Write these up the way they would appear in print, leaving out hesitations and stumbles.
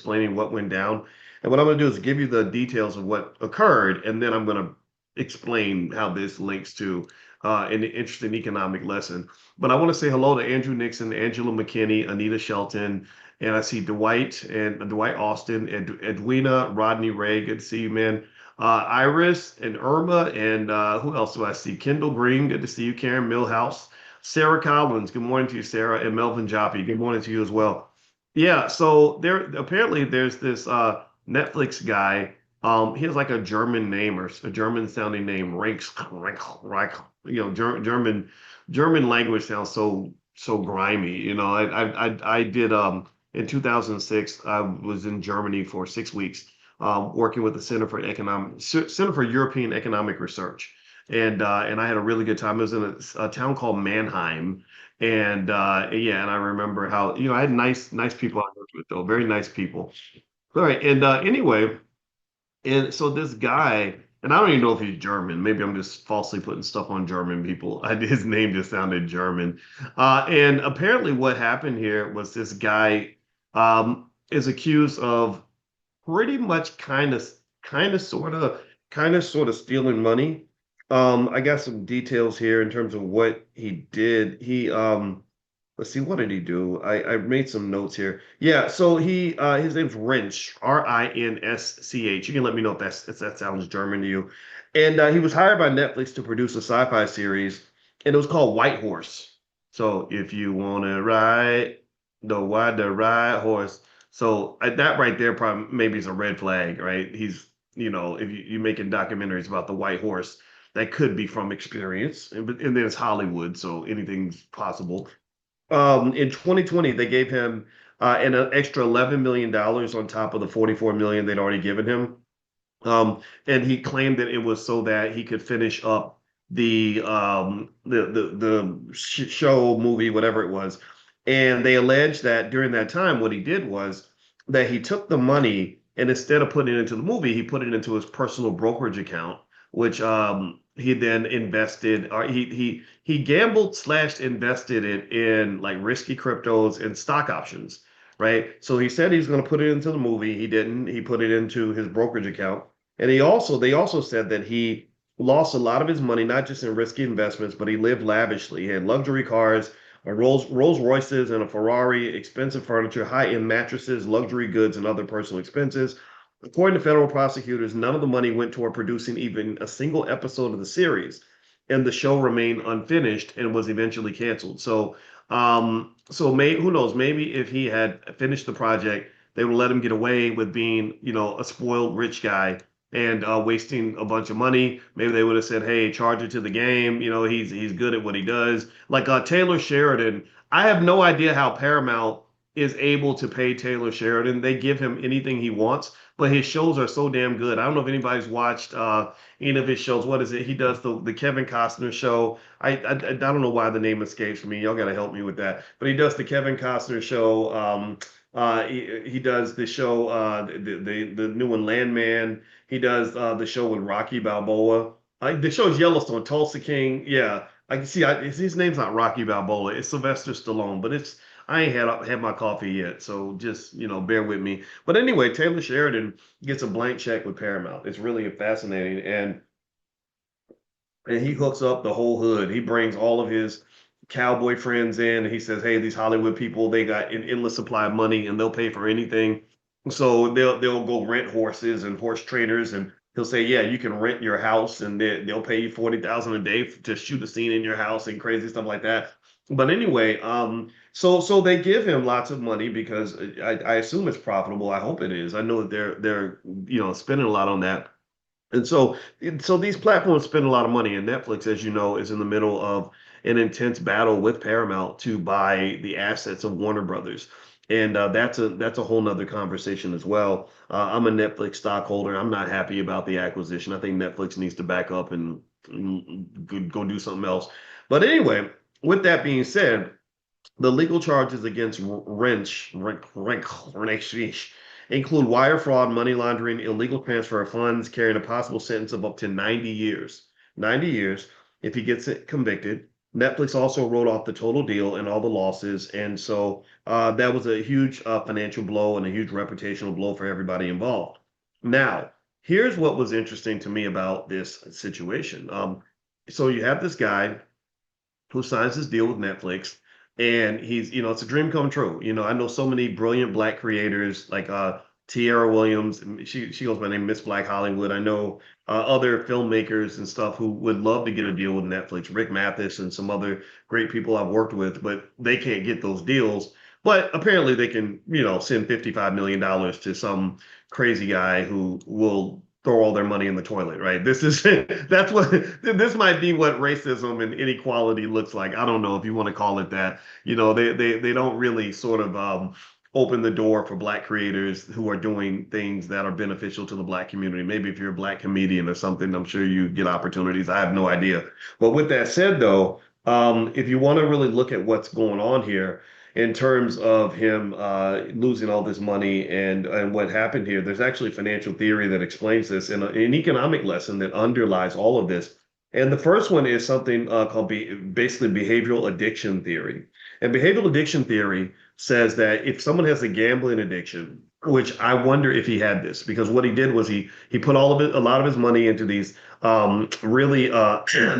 explaining what went down. And what I'm going to do is give you the details of what occurred, and then I'm going to explain how this links to an interesting economic lesson. But I want to say hello to Andrew Nixon, Angela McKinney, Anita Shelton, and I see Dwight Austin, Edwina, Rodney Ray. Good to see you, man. Iris and Irma, and who else do I see? Kendall Green, good to see you. Karen Millhouse, Sarah Collins, good morning to you, Sarah, and Melvin Joppi, good morning to you as well. Yeah, so there apparently there's this Netflix guy. He has like a German name or a German sounding name, German language sounds so grimy. I did in 2006. I was in Germany for 6 weeks, working with the Center for European Economic Research, and I had a really good time. I was in a town called Mannheim, and yeah, and I remember how I had nice people I worked with though, very nice people. All right, and anyway, and so this guy, and I don't even know if he's German. Maybe I'm just falsely putting stuff on German people. His name just sounded German. And apparently, what happened here was this guy is accused of pretty much kind of, sort of stealing money. I got some details here in terms of what he did. Let's see, what did he do? I made some notes here. Yeah, so his name's Rinsch, Rinsch. You can let me know if that sounds German to you. And he was hired by Netflix to produce a sci-fi series, and it was called White Horse. So if you want to ride the ride horse. So that right there probably maybe is a red flag, right? If you're making documentaries about the White Horse, that could be from experience, and then it's Hollywood, so anything's possible. In 2020, they gave him an extra $11 million on top of the 44 million they'd already given him. And he claimed that it was so that he could finish up the show, movie, whatever it was. And they alleged that during that time, what he did was that he took the money and instead of putting it into the movie, he put it into his personal brokerage account, which he then invested, or he gambled slash invested it in like risky cryptos and stock options, right? So he said he's going to put it into the movie. He didn't. He put it into his brokerage account. And they also said that he lost a lot of his money, not just in risky investments, but he lived lavishly. He had luxury cars, a Rolls-Royces and a Ferrari, expensive furniture, high-end mattresses, luxury goods, and other personal expenses. According to federal prosecutors, none of the money went toward producing even a single episode of the series, and the show remained unfinished and was eventually canceled. Who knows? Maybe if he had finished the project, they would let him get away with being, a spoiled rich guy and wasting a bunch of money. Maybe they would have said, "Hey, charge it to the game. He's good at what he does." Like Taylor Sheridan, I have no idea how Paramount is able to pay Taylor Sheridan. They give him anything he wants, but his shows are so damn good. I don't know if anybody's watched any of his shows. What is it? He does the Kevin Costner show. I don't know why the name escapes me. Y'all got to help me with that. But he does the Kevin Costner show. He does the show, the new one, Landman. He does the show with Rocky Balboa. The show is Yellowstone, Tulsa King. Yeah, I can see. His name's not Rocky Balboa. It's Sylvester Stallone, but I ain't had my coffee yet, so just bear with me. But anyway, Taylor Sheridan gets a blank check with Paramount. It's really fascinating, and he hooks up the whole hood. He brings all of his cowboy friends in. And he says, "Hey, these Hollywood people, they got an endless supply of money, and they'll pay for anything. So they'll go rent horses and horse trainers, and he'll say, "Yeah, you can rent your house, and they'll pay you 40,000 a day to shoot a scene in your house and crazy stuff like that." But anyway, so they give him lots of money because I assume it's profitable. I hope it is. I know that they're spending a lot on that. And so these platforms spend a lot of money, and Netflix, as you know, is in the middle of an intense battle with Paramount to buy the assets of Warner Brothers. And that's a whole nother conversation as well. I'm a Netflix stockholder. I'm not happy about the acquisition. I think Netflix needs to back up and go do something else. But anyway, with that being said, the legal charges against Wrench include wire fraud, money laundering, illegal transfer of funds, carrying a possible sentence of up to 90 years. 90 years if he gets it convicted. Netflix also wrote off the total deal and all the losses, and so that was a huge financial blow and a huge reputational blow for everybody involved. Now, here's what was interesting to me about this situation. So you have this guy who signs this deal with Netflix. And it's a dream come true. I know so many brilliant black creators like Tierra Williams. She goes by the name Miss Black Hollywood. I know other filmmakers and stuff who would love to get a deal with Netflix, Rick Mathis and some other great people I've worked with, but they can't get those deals. But apparently they can, send $55 million to some crazy guy who will throw all their money in the toilet, right? This is that's what this might be what racism and inequality looks like. I don't know if you want to call it that. They don't really sort of open the door for black creators who are doing things that are beneficial to the black community. Maybe if you're a black comedian or something, I'm sure you get opportunities. I have no idea. But with that said, though, if you want to really look at what's going on here, in terms of him losing all this money and what happened here. There's actually financial theory that explains this and an economic lesson that underlies all of this. And the first one is something called basically behavioral addiction theory. And behavioral addiction theory says that if someone has a gambling addiction, which I wonder if he had this, because what he did was he put a lot of his money into these really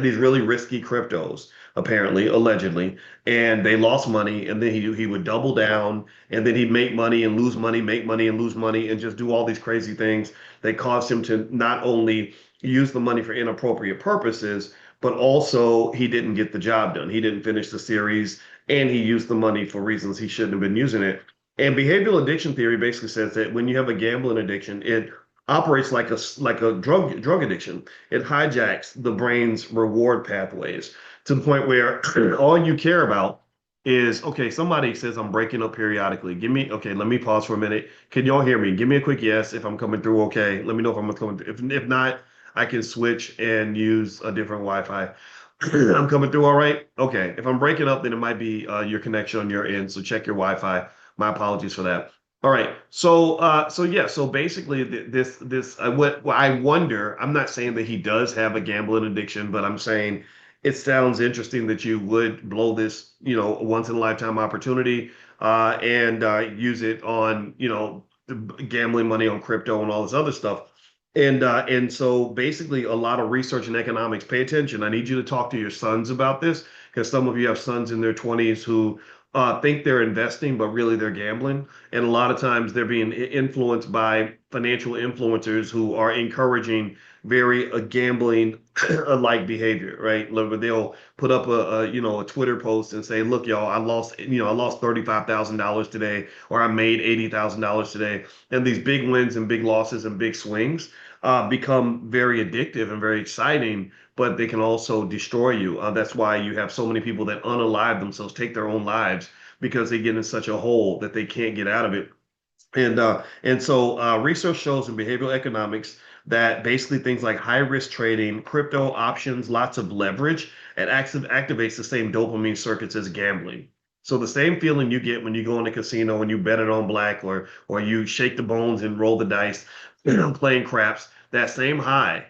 these really risky cryptos, apparently, allegedly, and they lost money, and then he would double down, and then he'd make money and lose money, make money and lose money, and just do all these crazy things that caused him to not only use the money for inappropriate purposes, but also he didn't get the job done. He didn't finish the series, and he used the money for reasons he shouldn't have been using it. And behavioral addiction theory basically says that when you have a gambling addiction, it operates like a drug addiction. It hijacks the brain's reward pathways to the point where all you care about is, okay, somebody says I'm breaking up periodically. Okay, let me pause for a minute. Can y'all hear me? Give me a quick yes if I'm coming through okay. Let me know if I'm coming through. If not, I can switch and use a different Wi-Fi. I'm coming through all right? Okay. If I'm breaking up, then it might be your connection on your end. So check your Wi-Fi. My apologies for that. All right. So yeah. So basically, what I wonder. I'm not saying that he does have a gambling addiction, but I'm saying it sounds interesting that you would blow this, once in a lifetime opportunity, and use it on, gambling money on crypto and all this other stuff. And so basically, a lot of research in economics. Pay attention. I need you to talk to your sons about this because some of you have sons in their 20s who think they're investing, but really they're gambling. And a lot of times they're being influenced by financial influencers who are encouraging very gambling like behavior, right? They'll put up a Twitter post and say, "Look, y'all, I lost $35,000 today, or I made $80,000 today." And these big wins and big losses and big swings become very addictive and very exciting, but they can also destroy you. That's why you have so many people that unalive themselves, take their own lives because they get in such a hole that they can't get out of it. And so research shows in behavioral economics that basically things like high risk trading, crypto options, lots of leverage, and activates the same dopamine circuits as gambling. So the same feeling you get when you go in a casino and you bet it on black, or you shake the bones and roll the dice, playing craps, that same high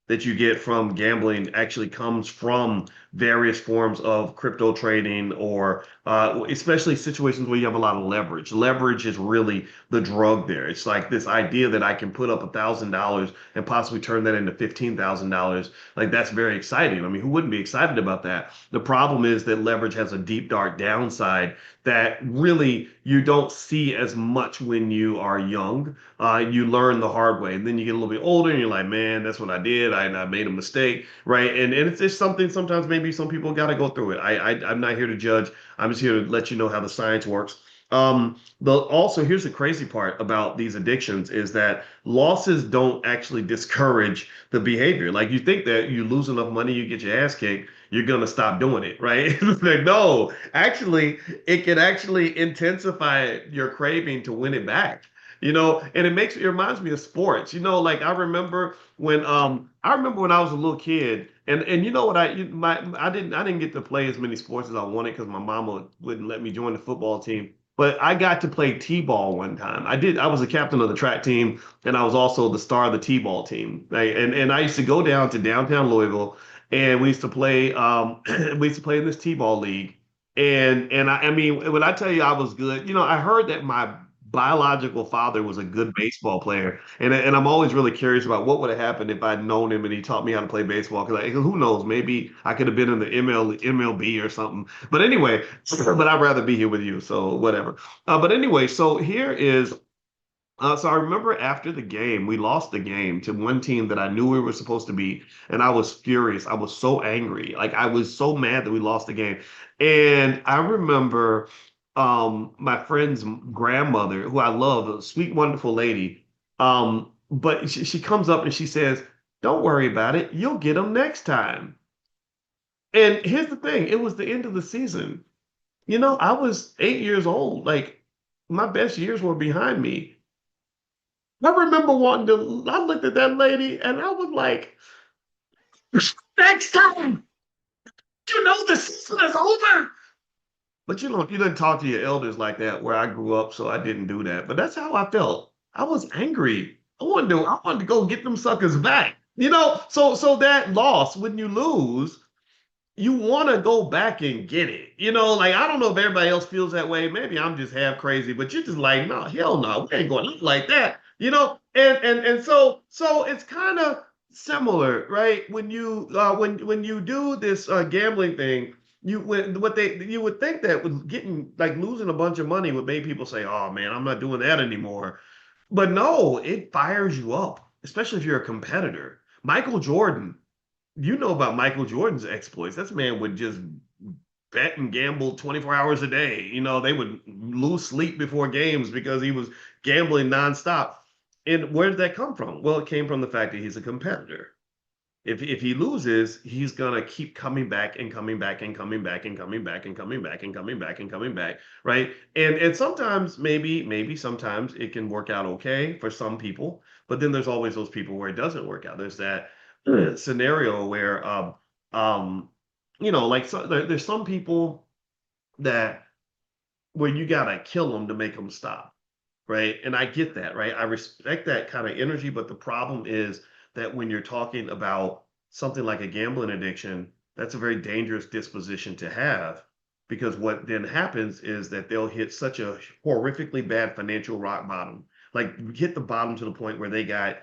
that you get from gambling actually comes from various forms of crypto trading, or especially situations where you have a lot of leverage. Leverage is really the drug there. It's like this idea that I can put up $1,000 and possibly turn that into $15,000. Like that's very exciting. I mean, who wouldn't be excited about that? The problem is that leverage has a deep, dark downside that really you don't see as much when you are young. You learn the hard way. And then you get a little bit older and you're like, man, that's what I did. I made a mistake, right? And it's just something sometimes maybe some people got to go through it. I'm not here to judge. I'm just here to let you know how the science works. But also, here's the crazy part about these addictions is that losses don't actually discourage the behavior. Like you think that you lose enough money, you get your ass kicked, you're gonna stop doing it, right? It's like, no, actually, it can actually intensify your craving to win it back. And it reminds me of sports. Like I remember when I was a little kid, and you know what I didn't get to play as many sports as I wanted because my mama wouldn't let me join the football team. But I got to play T-ball one time. I was the captain of the track team, and I was also the star of the T-ball team. Right? And I used to go down to downtown Louisville, and we used to play. We used to play in this t-ball league, and I mean, when I tell you I was good, I heard that my biological father was a good baseball player, and I'm always really curious about what would have happened if I'd known him and he taught me how to play baseball. Because who knows, maybe I could have been in the MLB or something. But anyway, but I'd rather be here with you, so whatever. But anyway, so here is so I remember after the game, we lost the game to one team that I knew we were supposed to beat, and I was furious. I was so angry. Like I was so mad that we lost the game. And I remember my friend's grandmother, who I love, a sweet, wonderful lady. But she comes up and she says, "Don't worry about it. You'll get them next time." And here's the thing, it was the end of the season. I was 8 years old. Like my best years were behind me. I remember I looked at that lady and I was like, next time, the season is over. But you didn't talk to your elders like that where I grew up, so I didn't do that. But that's how I felt. I was angry. I wanted to go get them suckers back. So that loss, when you lose, you want to go back and get it. Like I don't know if everybody else feels that way. Maybe I'm just half crazy, but you're just like, no, hell no, we ain't going out like that. And so it's kind of similar, right? When you do this gambling thing, you would think that with getting like losing a bunch of money would make people say, oh man, I'm not doing that anymore. But no, it fires you up, especially if you're a competitor. Michael Jordan, you know about Michael Jordan's exploits. This man would just bet and gamble 24 hours a day. They would lose sleep before games because he was gambling nonstop. And where did that come from? Well, it came from the fact that he's a competitor. If he loses, he's gonna keep coming back and coming back and coming back and coming back and coming back and coming back and coming back, right? And sometimes maybe sometimes it can work out okay for some people, but then there's always those people where it doesn't work out. There's that scenario where um like there's some people that where you gotta kill them to make them stop, right? And I get that, right? I respect that kind of energy, but the problem is that when you're talking about something like a gambling addiction, that's a very dangerous disposition to have because what then happens is that they'll hit such a horrifically bad financial rock bottom, like hit the bottom to the point where they got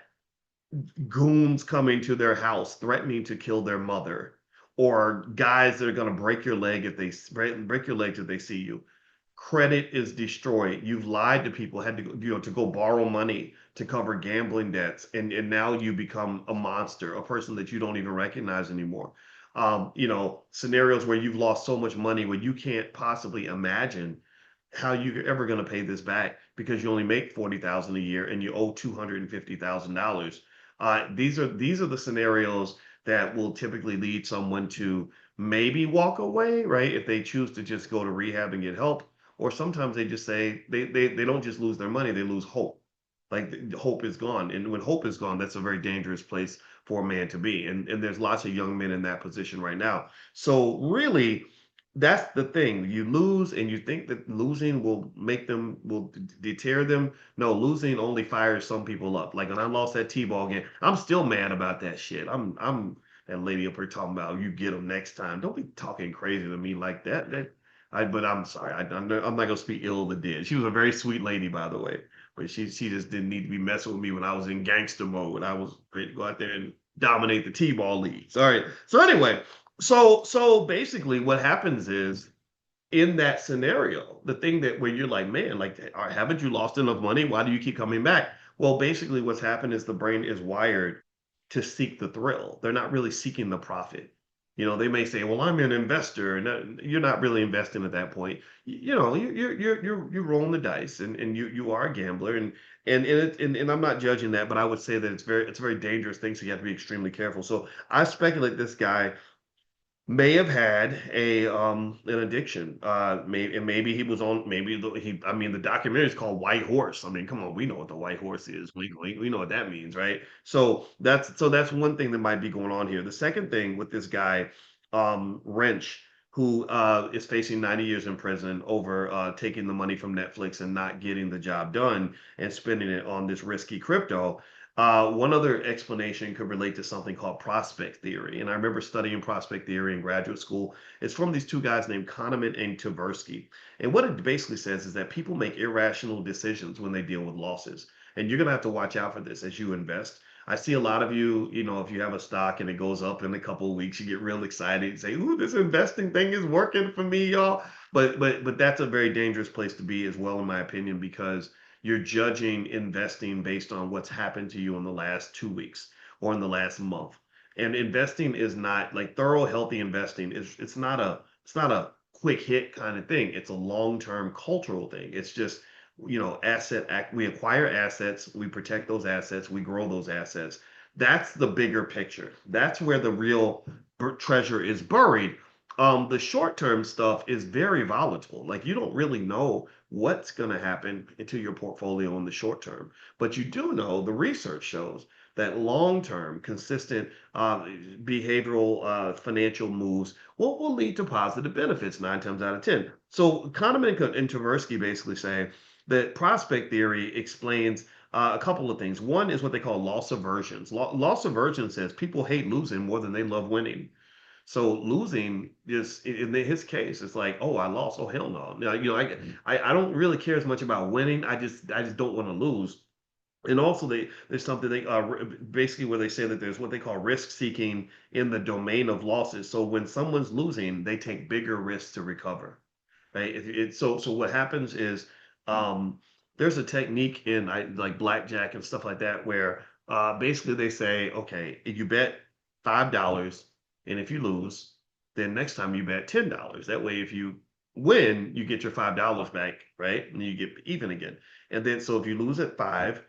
goons coming to their house threatening to kill their mother, or guys that are going to break your leg if they break your legs if they see you. Credit is destroyed. You've lied to people, had to to go borrow money to cover gambling debts, and now you become a monster, a person that you don't even recognize anymore. Scenarios where you've lost so much money where you can't possibly imagine how you're ever going to pay this back because you only make 40,000 a year and you owe $250,000. These are the scenarios that will typically lead someone to maybe walk away, right? If they choose to just go to rehab and get help, or sometimes they just say they don't just lose their money, they lose hope. Like hope is gone. And when hope is gone, that's a very dangerous place for a man to be. And there's lots of young men in that position right now. So really, that's the thing. You lose and you think that losing will deter them. No, losing only fires some people up. Like when I lost that T-ball game, I'm still mad about that shit. I'm that lady up here talking about you get them next time. Don't be talking crazy to me like that. But I'm sorry. I'm not gonna speak ill of the dead. She was a very sweet lady, by the way, but she just didn't need to be messing with me when I was in gangster mode. I was ready to go out there and dominate the T-ball leagues. All right. So anyway, so basically, what happens is in that scenario, the thing that where you're like, man, like, haven't you lost enough money? Why do you keep coming back? Well, basically, what's happened is the brain is wired to seek the thrill. They're not really seeking the profit. They may say, "Well, I'm an investor," and you're not really investing at that point. You're rolling the dice, and you are a gambler, and I'm not judging that, but I would say that it's a very dangerous thing, so you have to be extremely careful. So I speculate this guy may have had a an addiction. Maybe he was on. Maybe he. I mean, the documentary is called White Horse. I mean, come on, we know what the White Horse is. We know what that means, right? So that's one thing that might be going on here. The second thing with this guy, Wrench, who is facing 90 years in prison over taking the money from Netflix and not getting the job done and spending it on this risky crypto. One other explanation could relate to something called prospect theory. And I remember studying prospect theory in graduate school. It's from these two guys named Kahneman and Tversky. And what it basically says is that people make irrational decisions when they deal with losses. And you're going to have to watch out for this as you invest. I see a lot of you, if you have a stock and it goes up in a couple of weeks, you get real excited and say, "Ooh, this investing thing is working for me, y'all." But that's a very dangerous place to be as well, in my opinion, because you're judging investing based on what's happened to you in the last 2 weeks or in the last month. And investing is not like thorough, healthy investing is it's not a quick hit kind of thing. It's a long-term cultural thing. It's just, we acquire assets, we protect those assets, we grow those assets. That's the bigger picture. That's where the real treasure is buried. The short-term stuff is very volatile. Like you don't really know what's going to happen to your portfolio in the short term. But you do know the research shows that long term, consistent behavioral financial moves will lead to positive benefits 9 times out of 10. So Kahneman and Tversky basically say that prospect theory explains a couple of things. One is what they call loss aversions. Loss aversion says people hate losing more than they love winning. So losing is in his case, it's like, oh, I lost. Oh, hell no. Now, I don't really care as much about winning. I just don't want to lose. And also, there's something basically where they say that there's what they call risk seeking in the domain of losses. So when someone's losing, they take bigger risks to recover, right? So what happens is um, there's a technique in like blackjack and stuff like that where basically they say, okay, if you bet $5, and if you lose, then next time you bet $10. That way, if you win, you get your $5 back, right? And you get even again. And then so if you lose at five,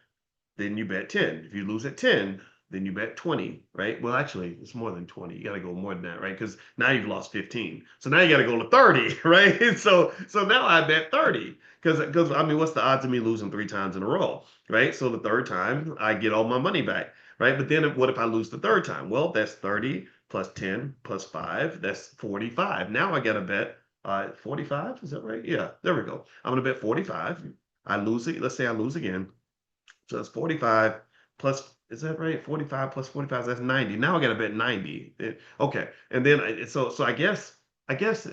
then you bet 10. If you lose at 10, then you bet 20, right? Well, actually, it's more than 20. You got to go more than that, right? Because now you've lost 15. So now you got to go to 30, right? So now I bet 30. Because I mean, what's the odds of me losing 3 times in a row, right? So the third time I get all my money back, right? But then what if I lose the third time? Well, that's 30 plus 10 plus 5, that's 45. Now I got to bet 45, is that right? Yeah, there we go. I'm going to bet 45. I lose it. Let's say I lose again. So it's 45 plus, is that right? 45 plus 45, that's 90. Now I got to bet 90. Okay. And then so I guess I guess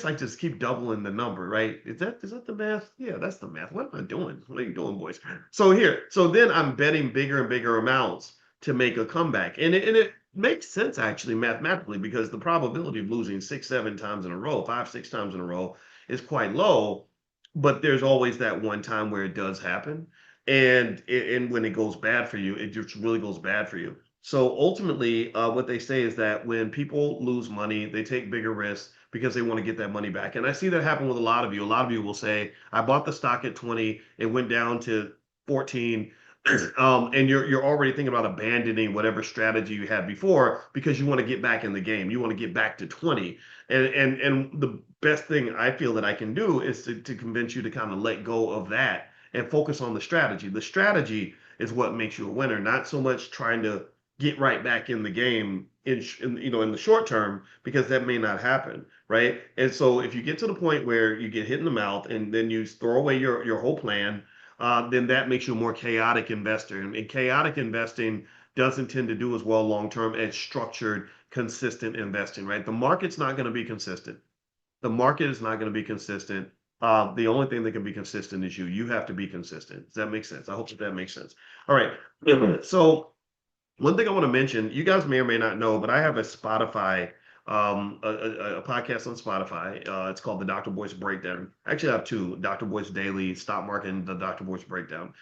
I just keep doubling the number, right? Is that the math? Yeah, that's the math. What am I doing? What are you doing, boys? So then I'm betting bigger and bigger amounts to make a comeback. And it makes sense actually mathematically because the probability of losing 6, 7 times in a row, 5, 6 times in a row is quite low. But there's always that one time where it does happen. And when it goes bad for you, it just really goes bad for you. So ultimately, what they say is that when people lose money, they take bigger risks because they want to get that money back. And I see that happen with a lot of you. A lot of you will say, "I bought the stock at 20, it went down to 14." And you're already thinking about abandoning whatever strategy you had before because you want to get back in the game. You want to get back to 20. And the best thing I feel that I can do is to convince you to kind of let go of that and focus on the strategy. The strategy is what makes you a winner, not so much trying to get right back in the game in the short term because that may not happen, right? And so if you get to the point where you get hit in the mouth and then you throw away your whole plan, then that makes you a more chaotic investor. And chaotic investing doesn't tend to do as well long term as structured, consistent investing, right? The market's not going to be consistent. The market is not going to be consistent. The only thing that can be consistent is you. You have to be consistent. Does that make sense? I hope that makes sense. All right. So one thing I want to mention, you guys may or may not know, but I have a Spotify, a podcast on Spotify. It's called the Dr. Boyce Breakdown. Actually, I have two: Dr. Boyce Daily Stock Market and the Dr. Boyce Breakdown.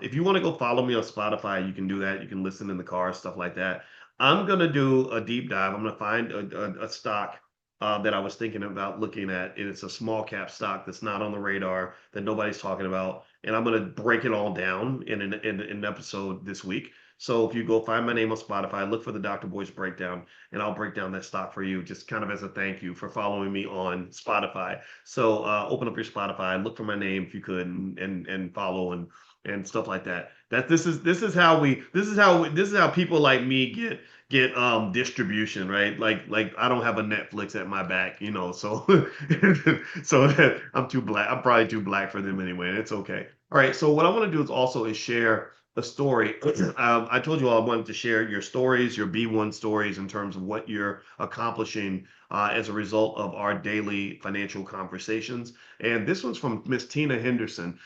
If you want to go follow me on Spotify, you can do that. You can listen in the car, stuff like that. I'm gonna do a deep dive. I'm gonna find a stock that I was thinking about looking at, and it's a small cap stock that's not on the radar that nobody's talking about, and I'm gonna break it all down in an episode this week. So if you go find my name on Spotify, look for the Dr. Boyce Breakdown, and I'll break down that stock for you, just kind of as a thank you for following me on Spotify. So open up your Spotify, look for my name if you could, and follow and stuff like that. This is how people like me get distribution, right? Like I don't have a Netflix at my back, so so I'm too black. I'm probably too black for them anyway, and it's okay. All right, so what I want to do is share a story. I told you all I wanted to share your stories, your B1 stories in terms of what you're accomplishing as a result of our daily financial conversations. And this one's from Miss Tina Henderson.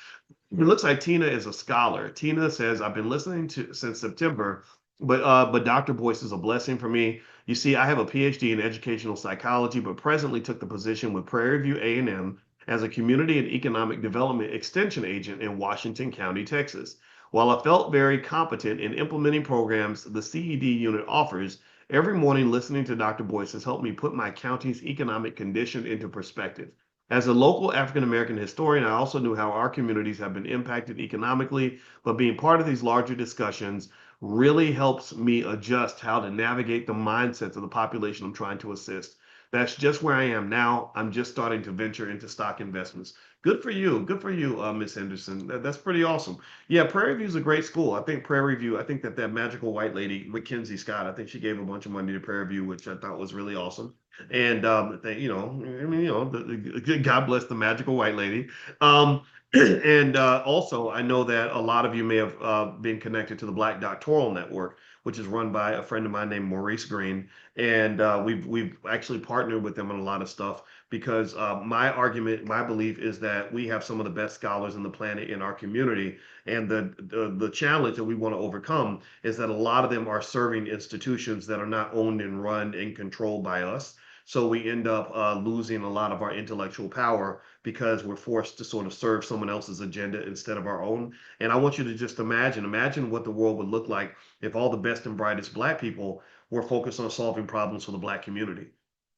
It looks like Tina is a scholar. Tina says, I've been listening to since September, but Dr. Boyce is a blessing for me. You see, I have a PhD in educational psychology, but presently took the position with Prairie View A&M as a community and economic development extension agent in Washington County, Texas. While I felt very competent in implementing programs the CED unit offers, every morning listening to Dr. Boyce has helped me put my county's economic condition into perspective. As a local African American historian, I also knew how our communities have been impacted economically, but being part of these larger discussions really helps me adjust how to navigate the mindsets of the population I'm trying to assist. That's just where I am now. I'm just starting to venture into stock investments. Good for you. Good for you, Miss Henderson. That's pretty awesome. Yeah, Prairie View is a great school. I think Prairie View, I think that magical white lady, Mackenzie Scott, I think she gave a bunch of money to Prairie View, which I thought was really awesome. And they, I mean, God bless the magical white lady. Um, and also, I know that a lot of you may have been connected to the Black Doctoral Network, which is run by a friend of mine named Maurice Green, and we've actually partnered with them on a lot of stuff because my argument, my belief is that we have some of the best scholars on the planet in our community, and the challenge that we want to overcome is that a lot of them are serving institutions that are not owned and run and controlled by us. So we end up losing a lot of our intellectual power because we're forced to sort of serve someone else's agenda instead of our own. And I want you to just imagine what the world would look like if all the best and brightest Black people were focused on solving problems for the Black community.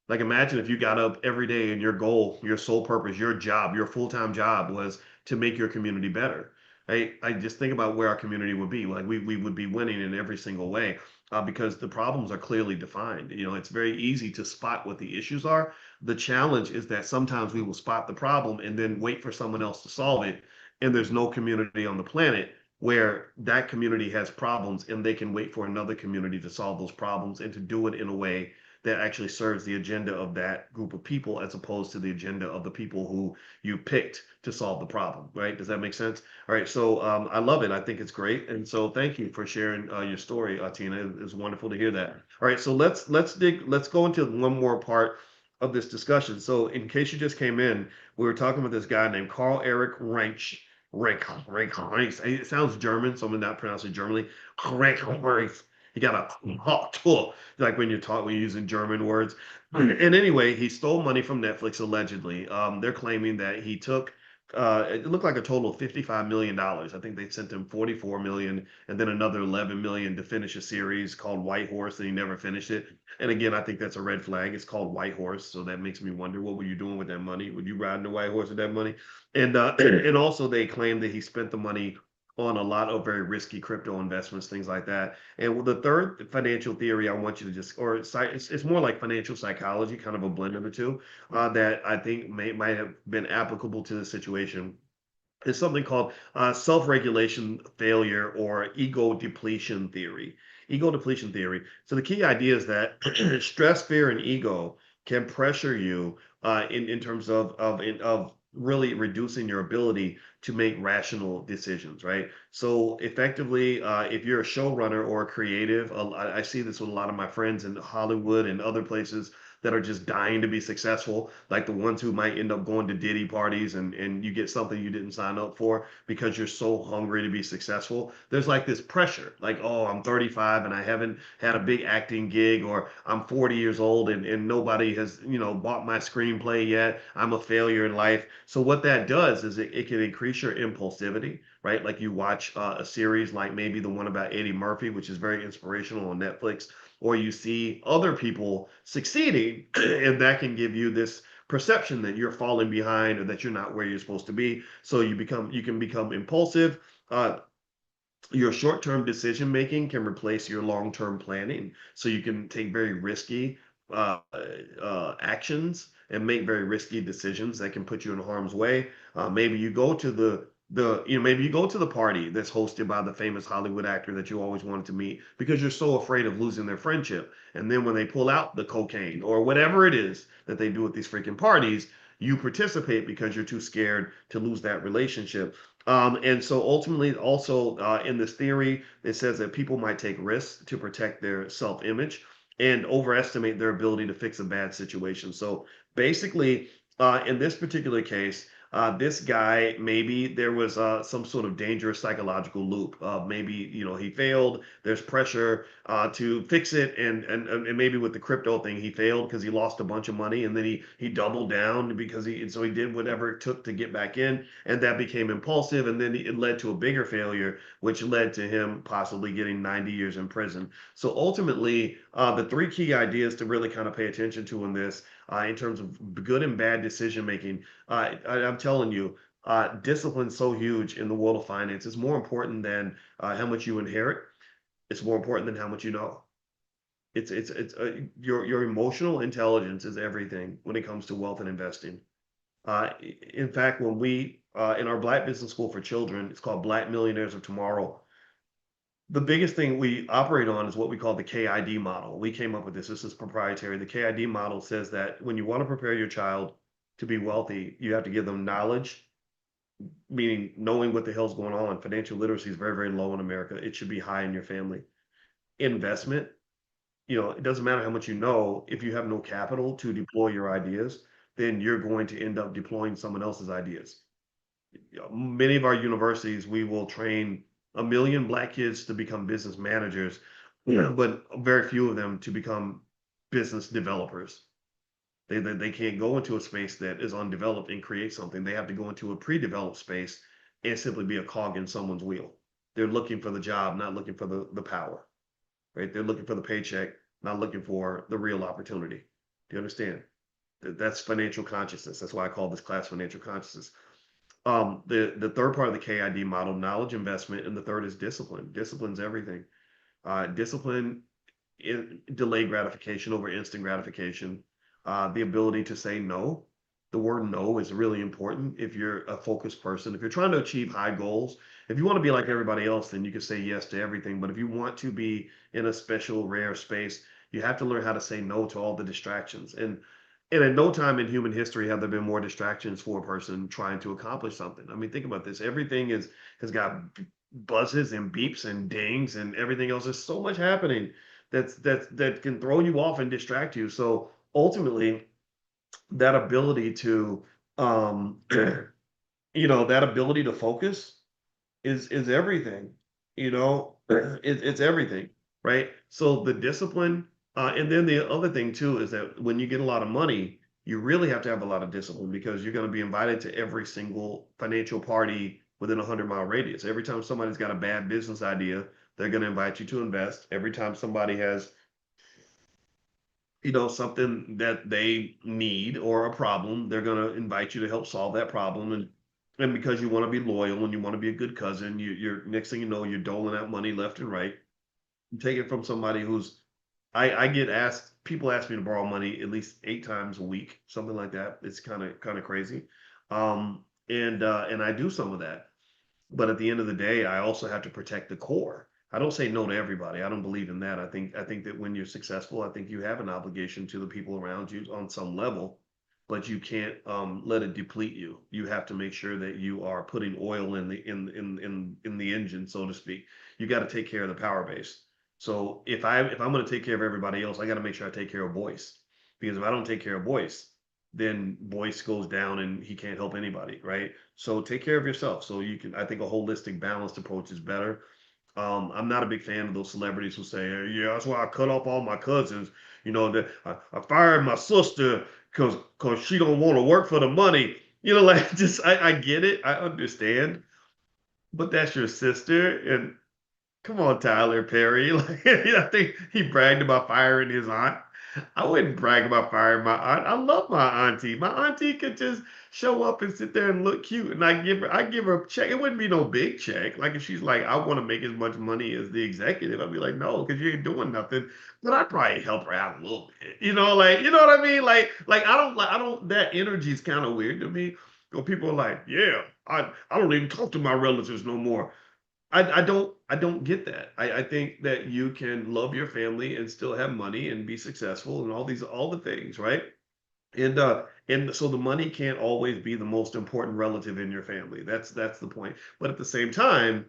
Like imagine if you got up every day and your goal, your sole purpose, your job, your full-time job was to make your community better. I just think about where our community would be. Like we would be winning in every single way because the problems are clearly defined. It's very easy to spot what the issues are. The challenge is that sometimes we will spot the problem and then wait for someone else to solve it. And there's no community on the planet where that community has problems and they can wait for another community to solve those problems and to do it in a way that actually serves the agenda of that group of people as opposed to the agenda of the people who you picked to solve the problem, right? Does that make sense? All right, so I love it. I think it's great, and so thank you for sharing your story, Tina. It's wonderful to hear that. All right, so let's go into one more part of this discussion. So, in case you just came in, we were talking with this guy named Carl Eric Reich. Reich. It sounds German, so I'm not pronouncing it Germanly. Reich. He got a hot tool, like when you're using German words. And anyway, he stole money from Netflix allegedly. They're claiming that he took it looked like a total of $55 million. I think they sent him 44 million and then another 11 million to finish a series called White Horse, and he never finished it. And again, I think that's a red flag. It's called White Horse, so that makes me wonder what were you doing with that money? Would you ride the White Horse with that money? And and also they claim that he spent the money on a lot of very risky crypto investments, things like that. And the third financial theory I want you to it's more like financial psychology, kind of a blend of the two, that I think might have been applicable to the situation is something called self-regulation failure or ego depletion theory. Ego depletion theory. So the key idea is that stress, fear, and ego can pressure you in terms of really reducing your ability to make rational decisions, right? So effectively, if you're a showrunner or a creative, I see this with a lot of my friends in Hollywood and other places that are just dying to be successful, like the ones who might end up going to Diddy parties and you get something you didn't sign up for because you're so hungry to be successful. There's like this pressure, like, oh, I'm 35 and I haven't had a big acting gig, or I'm 40 years old and nobody has, bought my screenplay yet. I'm a failure in life. So what that does is it can increase your impulsivity, right? Like you watch a series like maybe the one about Eddie Murphy, which is very inspirational on Netflix, or you see other people succeeding, and that can give you this perception that you're falling behind or that you're not where you're supposed to be. So you can become impulsive. Your short-term decision making can replace your long-term planning. So you can take very risky actions and make very risky decisions that can put you in harm's way. Maybe you go to maybe you go to the party that's hosted by the famous Hollywood actor that you always wanted to meet because you're so afraid of losing their friendship. And then when they pull out the cocaine or whatever it is that they do at these freaking parties, you participate because you're too scared to lose that relationship. And so ultimately, also in this theory, it says that people might take risks to protect their self-image and overestimate their ability to fix a bad situation. So basically, in this particular case, this guy, maybe there was some sort of dangerous psychological loop. Maybe he failed. There's pressure to fix it, and maybe with the crypto thing, he failed because he lost a bunch of money, and then he doubled down because he did whatever it took to get back in, and that became impulsive, and then it led to a bigger failure, which led to him possibly getting 90 years in prison. So ultimately, the three key ideas to really kind of pay attention to in this, in terms of good and bad decision making, I'm telling you, discipline is so huge in the world of finance. It's more important than how much you inherit. It's more important than how much you know. It's your emotional intelligence is everything when it comes to wealth and investing. In fact, when we in our Black Business School for Children, it's called Black Millionaires of Tomorrow. The biggest thing we operate on is what we call the KID model. We came up with this. This is proprietary. The KID model says that when you want to prepare your child to be wealthy, you have to give them knowledge, meaning knowing what the hell's going on. Financial literacy is very, very low in America. It should be high in your family. Investment, it doesn't matter how much you know. If you have no capital to deploy your ideas, then you're going to end up deploying someone else's ideas. Many of our universities, we will train 1 million Black kids to become business managers, but very few of them to become business developers. They can't go into a space that is undeveloped and create something. They have to go into a pre-developed space and simply be a cog in someone's wheel. They're looking for the job, not looking for the power, right? They're looking for the paycheck, not looking for the real opportunity. Do you understand? That's financial consciousness. That's why I call this class financial consciousness. The third part of the KID model, knowledge, investment, and the third is discipline. Discipline's everything. Discipline, delayed gratification over instant gratification. The ability to say no. The word no is really important if you're a focused person. If you're trying to achieve high goals, if you want to be like everybody else, then you can say yes to everything. But if you want to be in a special, rare space, you have to learn how to say no to all the distractions. And at no time in human history have there been more distractions for a person trying to accomplish something. I mean, think about this. Everything has got buzzes and beeps and dings and everything else. There's so much happening that can throw you off and distract you. So ultimately, that ability to um that ability to focus is everything. It's everything, right? So the discipline, and then the other thing too is that when you get a lot of money, you really have to have a lot of discipline because you're going to be invited to every single financial party within a 100-mile radius. Every time somebody's got a bad business idea, they're going to invite you to invest. Every time somebody has something that they need or a problem, they're going to invite you to help solve that problem. And because you want to be loyal and you want to be a good cousin, you're next thing you know, you're doling out money left and right. You take it from somebody who's I get asked, people ask me to borrow money at least 8 times a week, something like that. It's kind of crazy. And I do some of that. But at the end of the day, I also have to protect the core. I don't say no to everybody. I don't believe in that. I think that when you're successful, I think you have an obligation to the people around you on some level, but you can't let it deplete you. You have to make sure that you are putting oil in the engine, so to speak. You got to take care of the power base. So if I'm going to take care of everybody else, I got to make sure I take care of Boyce, because if I don't take care of Boyce, then Boyce goes down and he can't help anybody, right? So take care of yourself. So you can, I think a holistic, balanced approach is better. I'm not a big fan of those celebrities who say, "Hey, yeah, that's why I cut off all my cousins. That I fired my sister because she don't want to work for the money." Like just I get it, I understand, but that's your sister, and come on, Tyler Perry. Like, I think he bragged about firing his aunt. I wouldn't brag about firing my aunt. I love my auntie. My auntie could just show up and sit there and look cute, and I give her a check. It wouldn't be no big check. Like if she's like, I want to make as much money as the executive, I'd be like, no, because you ain't doing nothing. But I'd probably help her out a little bit. Like you know what I mean? Like I don't. That energy is kind of weird to me. Or people are like, yeah, I don't even talk to my relatives no more. I don't get that. I think that you can love your family and still have money and be successful and all the things, right? And so the money can't always be the most important relative in your family. That's the point. But at the same time,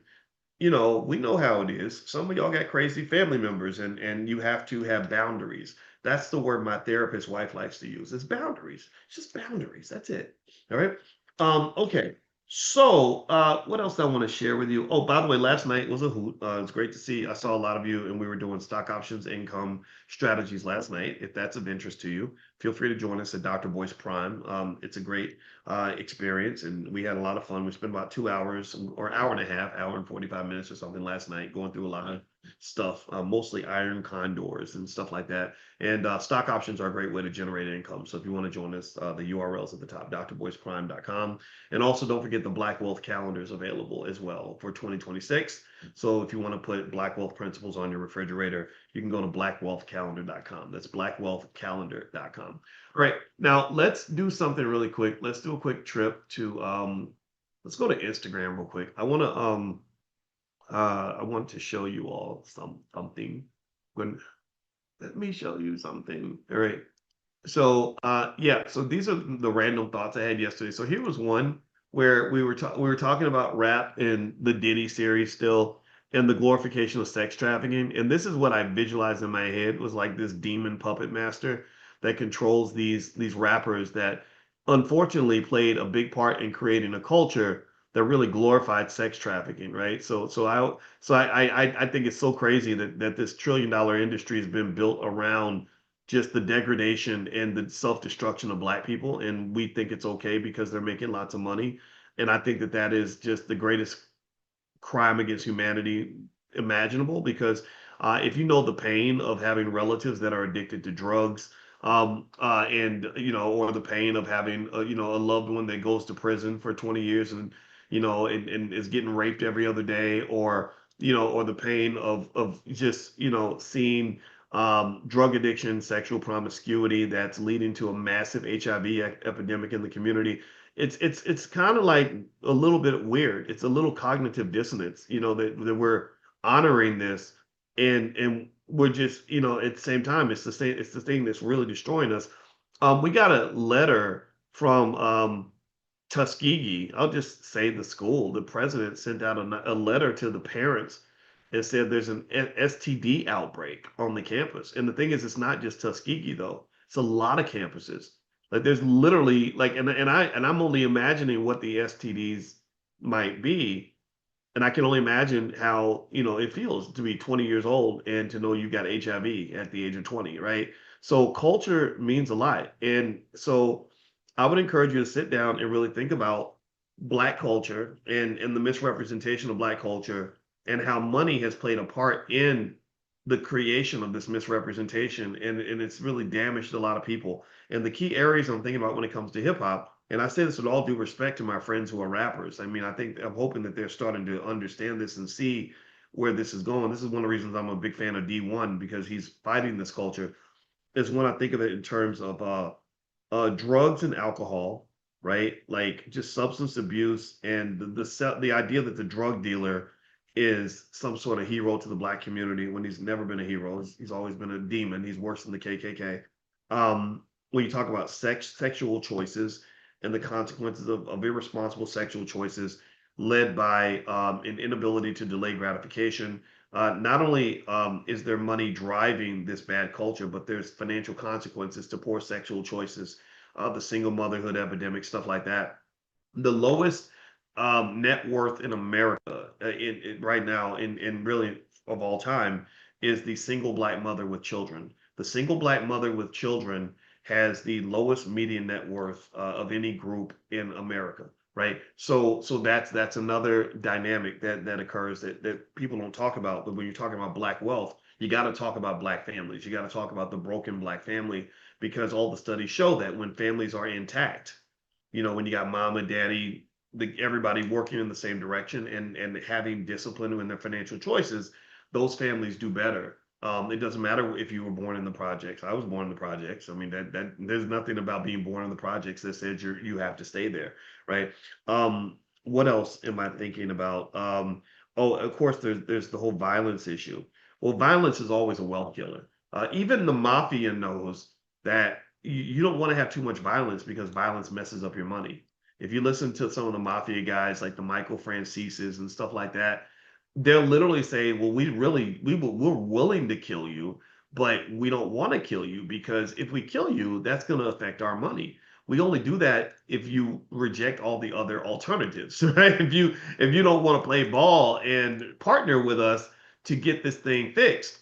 we know how it is. Some of y'all got crazy family members, and you have to have boundaries. That's the word my therapist wife likes to use. It's boundaries. It's just boundaries. That's it. All right. Okay. So, what else I want to share with you? Oh, by the way, last night was a hoot. It's great to see. I saw a lot of you, and we were doing stock options income strategies last night. If that's of interest to you, feel free to join us at Dr. Boyce Prime. It's a great experience, and we had a lot of fun. We spent about 2 hours or hour and a half, hour and 45 minutes or something last night, going through a lot of stuff, mostly iron condors and stuff like that. And stock options are a great way to generate income. So if you want to join us, the URL's at the top, drboyceprime.com. And also don't forget the Black Wealth calendar is available as well for 2026. So if you want to put Black Wealth principles on your refrigerator, you can go to blackwealthcalendar.com. That's blackwealthcalendar.com. All right, now let's do something really quick. Let's do a quick trip to let's go to Instagram real quick. I want to show you all something. When Let me show you something. All right. So yeah, so these are the random thoughts I had yesterday. So here was one where we were talking about rap and the Diddy series still, and the glorification of sex trafficking. And this is what I visualized in my head, was like this demon puppet master that controls these rappers that unfortunately played a big part in creating a culture that really glorified sex trafficking, right? So I think it's so crazy that this $1 trillion industry has been built around just the degradation and the self-destruction of black people, and we think it's okay because they're making lots of money. And I think that is just the greatest crime against humanity imaginable, because if you know the pain of having relatives that are addicted to drugs, and or the pain of having a loved one that goes to prison for 20 years, and and is getting raped every other day, or the pain of just seeing drug addiction, sexual promiscuity that's leading to a massive HIV epidemic in the community. It's kind of like a little bit weird. It's a little cognitive dissonance, that we're honoring this, and we're just, at the same time, it's the thing that's really destroying us. We got a letter from Tuskegee. I'll just say the school. The president sent out a letter to the parents and said there's an STD outbreak on the campus. And the thing is, it's not just Tuskegee though. It's a lot of campuses. Like there's literally like, and I'm only imagining what the STDs might be, and I can only imagine how, it feels to be 20 years old and to know you got HIV at the age of 20, right? So culture means a lot. And so I would encourage you to sit down and really think about Black culture and the misrepresentation of Black culture, and how money has played a part in the creation of this misrepresentation. And it's really damaged a lot of people. And the key areas I'm thinking about when it comes to hip hop, and I say this with all due respect to my friends who are rappers. I mean, I'm hoping that they're starting to understand this and see where this is going. This is one of the reasons I'm a big fan of D1, because he's fighting this culture. Is when I think of it in terms of drugs and alcohol, right? Like just substance abuse, and the idea that the drug dealer is some sort of hero to the Black community, when he's never been a hero. He's always been a demon. He's worse than the KKK. When you talk about sexual choices, and the consequences of irresponsible sexual choices led by an inability to delay gratification. Not only is there money driving this bad culture, but there's financial consequences to poor sexual choices, the single motherhood epidemic, stuff like that. The lowest net worth in America right now, in really of all time, is the single Black mother with children. The single Black mother with children has the lowest median net worth of any group in America, right? So that's another dynamic that occurs that people don't talk about. But when you're talking about Black wealth, you got to talk about Black families. You got to talk about the broken Black family, because all the studies show that when families are intact, when you got mom and daddy, everybody working in the same direction, and having discipline in their financial choices, those families do better. It doesn't matter if you were born in the projects. I was born in the projects. I mean, that there's nothing about being born in the projects that says you have to stay there, right? What else am I thinking about? Oh, of course, there's the whole violence issue. Well, violence is always a wealth killer. Even the mafia knows that you don't want to have too much violence because violence messes up your money. If you listen to some of the mafia guys like the Michael Franceses and stuff like that, they'll literally say, "Well, we're willing to kill you, but we don't want to kill you because if we kill you, that's going to affect our money. We only do that if you reject all the other alternatives, right? If you don't want to play ball and partner with us to get this thing fixed,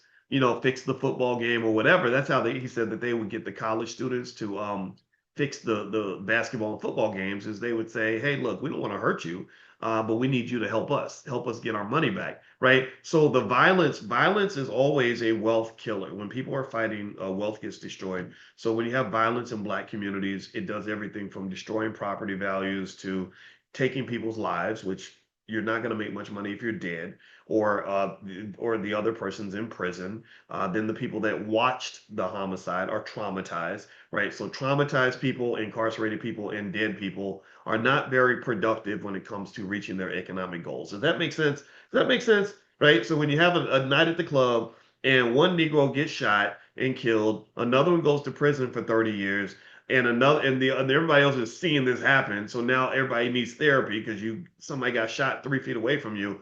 fix the football game or whatever." That's how he said that they would get the college students to fix the basketball and football games is they would say, "Hey, look, we don't want to hurt you, but we need you to help us get our money back," right? So the violence is always a wealth killer. When people are fighting, wealth gets destroyed. So when you have violence in Black communities, it does everything from destroying property values to taking people's lives, which you're not going to make much money if you're dead, or the other person's in prison. Then the people that watched the homicide are traumatized, right? So traumatized people, incarcerated people, and dead people are not very productive when it comes to reaching their economic goals. Does that make sense? Does that make sense? Right? So when you have a night at the club and one Negro gets shot and killed, another one goes to prison for 30 years, and everybody else is seeing this happen. So now everybody needs therapy because somebody got shot 3 feet away from you.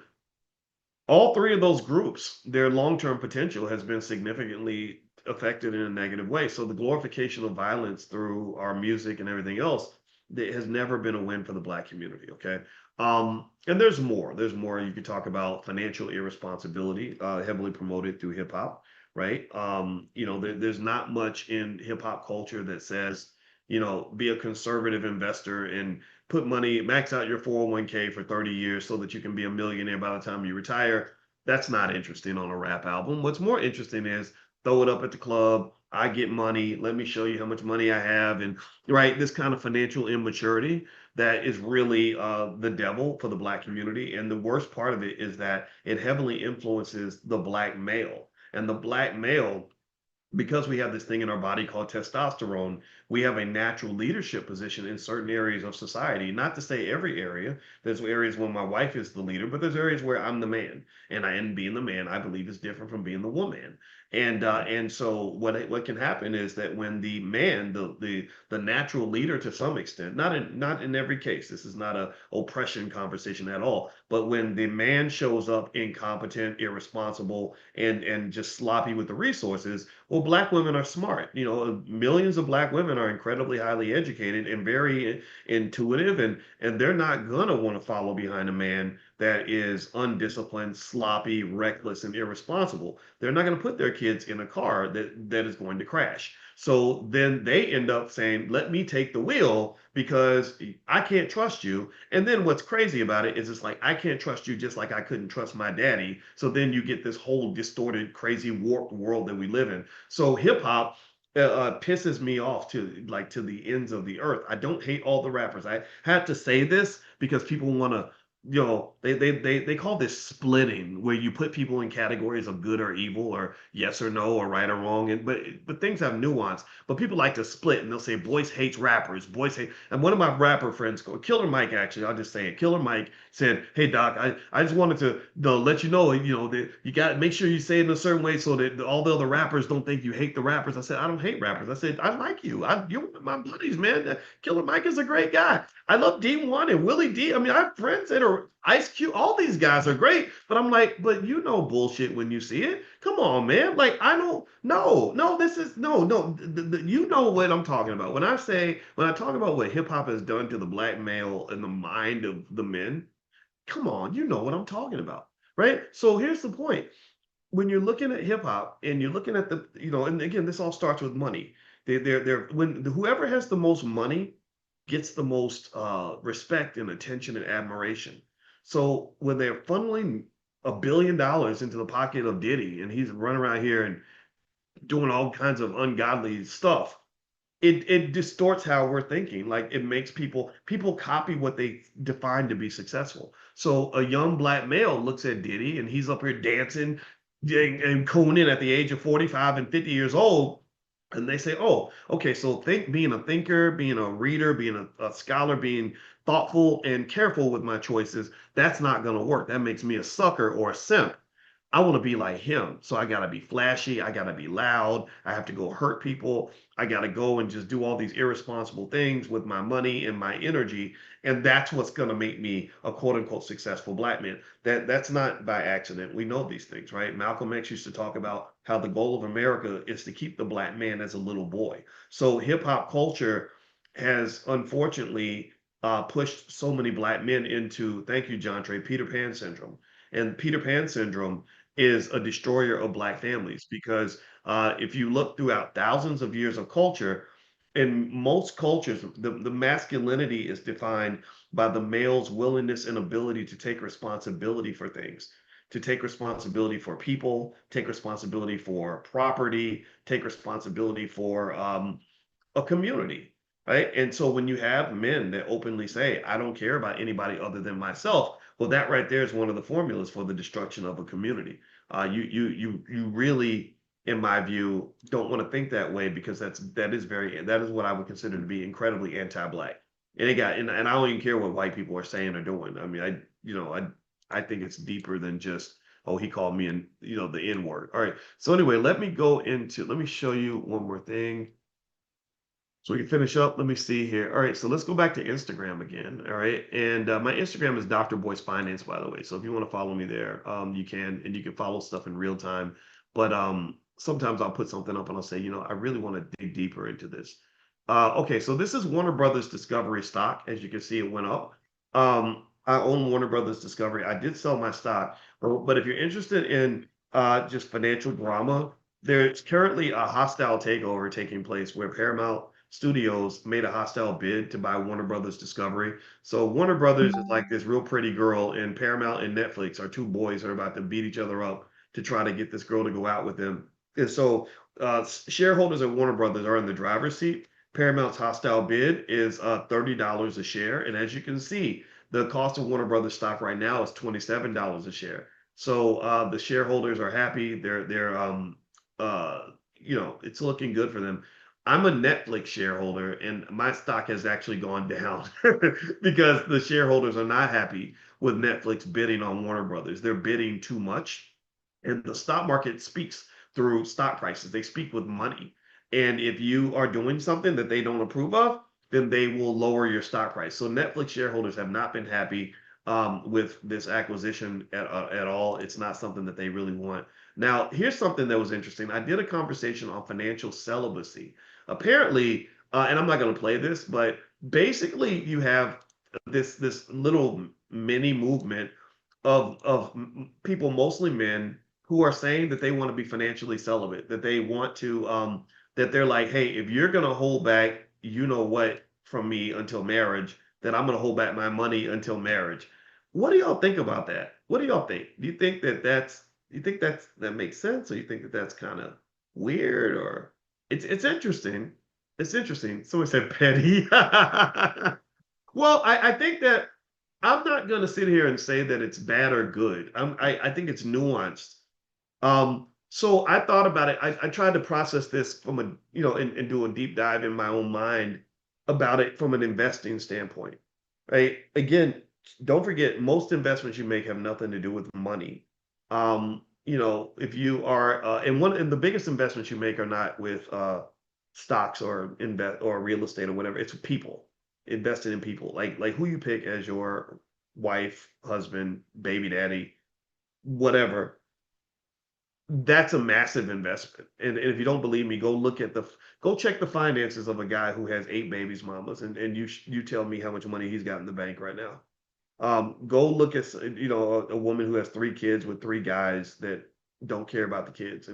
All three of those groups, their long-term potential has been significantly affected in a negative way. So the glorification of violence through our music and everything else that has never been a win for the Black community. Okay. And there's more. There's more. You could talk about financial irresponsibility, heavily promoted through hip hop, right? There's not much in hip hop culture that says, be a conservative investor and put money, max out your 401k for 30 years so that you can be a millionaire by the time you retire. That's not interesting on a rap album. What's more interesting is throw it up at the club. I get money. Let me show you how much money I have. And right, this kind of financial immaturity that is really the devil for the Black community. And the worst part of it is that it heavily influences the Black male. And the Black male, because we have this thing in our body called testosterone, we have a natural leadership position in certain areas of society. Not to say every area. There's areas where my wife is the leader, but there's areas where I'm the man, and being the man, I believe, is different from being the woman. And so what can happen is that when the man, the natural leader to some extent, not in every case, this is not a oppression conversation at all, but when the man shows up incompetent, irresponsible, and just sloppy with the resources, well, Black women are smart. Millions of Black women are incredibly highly educated and very intuitive, and they're not gonna want to follow behind a man that is undisciplined, sloppy, reckless, and irresponsible. They're not going to put their kids in a car that is going to crash. So then they end up saying, "Let me take the wheel because I can't trust you." And then what's crazy about it is it's like, I can't trust you just like I couldn't trust my daddy. So then you get this whole distorted, crazy, warped world that we live in. So hip hop pisses me off to the ends of the earth. I don't hate all the rappers. I had to say this because people want to, they call this splitting, where you put people in categories of good or evil, or yes or no, or right or wrong. And but things have nuance. But people like to split, and they'll say Boyce hates rappers. Boyce hate. And one of my rapper friends, Killer Mike, actually, I'll just say it. Killer Mike said, "Hey Doc, I just wanted to, let you know, that you got to make sure you say it in a certain way so that all the other rappers don't think you hate the rappers." I said, "I don't hate rappers. I said, I like you. You're one of my buddies, man. Killer Mike is a great guy. I love D1 and Willie D. I mean, I have friends that are Ice Cube. All these guys are great." But I'm like, but bullshit when you see it. Come on, man. Like, I don't, no, this is, no. You know what I'm talking about. When I talk about what hip hop has done to the Black male and the mind of the men, come on, you know what I'm talking about, right? So here's the point. When you're looking at hip hop and you're looking at and again, this all starts with money. When whoever has the most money gets the most respect and attention and admiration. So when they're funneling $1 billion into the pocket of Diddy and he's running around here and doing all kinds of ungodly stuff, it distorts how we're thinking. Like, it makes people copy what they define to be successful. So a young Black male looks at Diddy and he's up here dancing and cooning at the age of 45 and 50 years old. And they say, "Oh, okay, so being a thinker, being a reader, being a scholar, being thoughtful and careful with my choices, that's not going to work. That makes me a sucker or a simp." I want to be like him. So I got to be flashy. I got to be loud. I have to go hurt people. I got to go and just do all these irresponsible things with my money and my energy. And that's what's going to make me a quote unquote successful black man. That's not by accident. We know these things, right? Malcolm X used to talk about how the goal of America is to keep the black man as a little boy. So hip hop culture has unfortunately pushed so many black men into, thank you, John Trey, Peter Pan syndrome. And Peter Pan syndrome is a destroyer of black families because if you look throughout thousands of years of culture, in most cultures, the masculinity is defined by the male's willingness and ability to take responsibility for things, to take responsibility for people, take responsibility for property, take responsibility for a community, right? And so when you have men that openly say, I don't care about anybody other than myself, well, that right there is one of the formulas for the destruction of a community. You really, in my view, don't want to think that way because that is what I would consider to be incredibly anti-black. And I don't even care what white people are saying or doing. I mean, I think it's deeper than just, oh, he called me and the N word. All right. So anyway, let me show you one more thing. So we can finish up. Let me see here. All right, so let's go back to Instagram again. All right, and my Instagram is Dr. Boyce Finance, by the way. So if you want to follow me there, you can, and you can follow stuff in real time. But sometimes I'll put something up and I'll say, I really want to dig deeper into this. Okay, so this is Warner Brothers Discovery stock. As you can see, it went up. I own Warner Brothers Discovery. I did sell my stock, but if you're interested in just financial drama, there's currently a hostile takeover taking place where Paramount Studios made a hostile bid to buy Warner Brothers Discovery. So Warner Brothers is like this real pretty girl, and Paramount and Netflix are two boys that are about to beat each other up to try to get this girl to go out with them. And so shareholders at Warner Brothers are in the driver's seat. Paramount's hostile bid is $30 a share, and as you can see, the cost of Warner Brothers stock right now is $27 a share. So the shareholders are happy. Uh, it's looking good for them. I'm a Netflix shareholder, and my stock has actually gone down because the shareholders are not happy with Netflix bidding on Warner Brothers. They're bidding too much, and the stock market speaks through stock prices. They speak with money. And if you are doing something that they don't approve of, then they will lower your stock price. So Netflix shareholders have not been happy with this acquisition at all. It's not something that they really want. Now, here's something that was interesting. I did a conversation on financial celibacy. Apparently, and I'm not going to play this, but basically, you have this little mini movement of people, mostly men, who are saying that they want to be financially celibate, that they want to that they're like, hey, if you're going to hold back, what, from me until marriage, then I'm going to hold back my money until marriage. What do y'all think about that? What do y'all think? Do you think that makes sense, or you think that that's kind of weird, or it's interesting? It's interesting. Someone said petty. Well, I think that I'm not going to sit here and say that it's bad or good. I think it's nuanced. So I thought about it. I tried to process this from and do a deep dive in my own mind about it from an investing standpoint, right? Again, don't forget, most investments you make have nothing to do with money. If you are, and the biggest investments you make are not with stocks or invest or real estate or whatever. It's people, invested in people, like who you pick as your wife, husband, baby daddy, whatever. That's a massive investment. And if you don't believe me, go check the finances of a guy who has 8 babies mamas, and you tell me how much money he's got in the bank right now. Go look at a woman who has 3 kids with 3 guys that don't care about the kids,